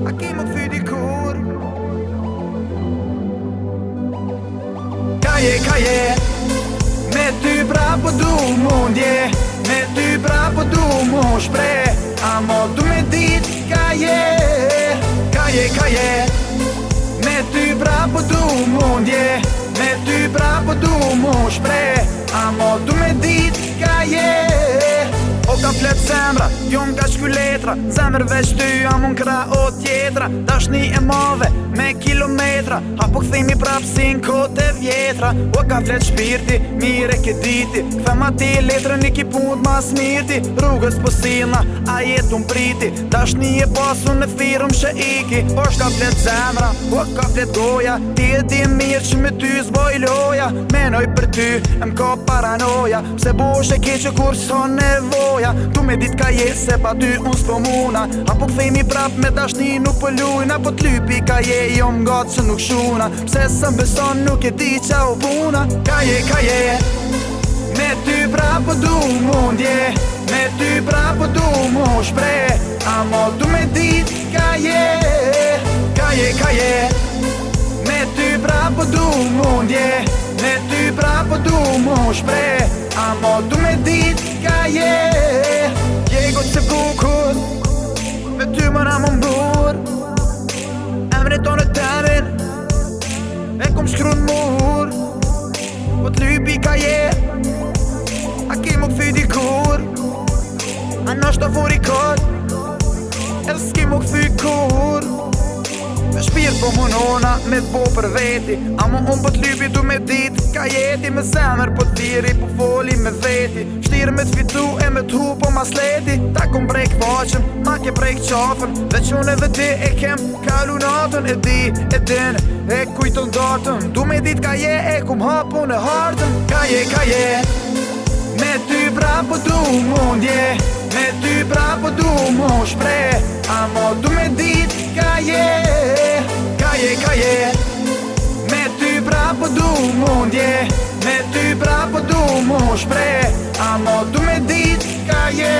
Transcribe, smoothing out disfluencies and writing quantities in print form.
A ki më këthy dikur Kaje Me ty pra po du mundje Me ty pra po du mu shpre Amo du me dit Kaje Me ty pra po du mundje Me ty pra po du mu shpre Amo du me dit Kaje O ka flet zemra, jo nga shky letra Zemër veç ty, amon kra o tjetra Dashni e mave, me kilometra Apo këthimi prap si n'kote vjetra O ka flet shpirti, mire ke diti Këthem ati letrën i ki punt mas mirti Rrugës po silna, a jetu m'priti Dashni e pasu në thirëm shë iki O shka flet zemra, o ka flet goja Ti e di mirë që me ty zboj loja Menoj për ty, m'ka paranoja Pse bosh e keqë kur son nevoja Tu me dit ka je se pa ty unë s'po muna Apo këthejmi prap me dashni nuk po lujna Apo t'lypi ka je jo m'gat që nuk shuna Pse së m'beson nuk e di qa u puna Kaje Me ty prap po du mundje Me ty prap po du mu shpre Amo du me dit kaje Me ty prap po du mundje Me ty prap po du mu shpre Amo du me dit kaje Jego që bukur Me ty më na më mbur Emre tonë temin E kom shkru n'mur Po t'lypi kaje A ki më këthy dikur A nështë të furi kët E s'ki më këthy kur Me shpirë po munona me t'bo për veti Amo unë po t'lypi du me dit Ka jeti me zemër po t'thiri po foli me veti Shtirë me t'fitu e me t'hu po mas leti Ta kom brejk faqën, ma ke brejk qafën Veç unë edhe ti e kem kalu natën E di, e din, e kujton datën Du me dit ka je e kum hapu në hartën Kaje Me ty pra po du mundje Me ty pra po du mu shpre Amo du me dit kaje Me ty pra po du mundje Me ty pra po du mu shpre Amo du me dit kaje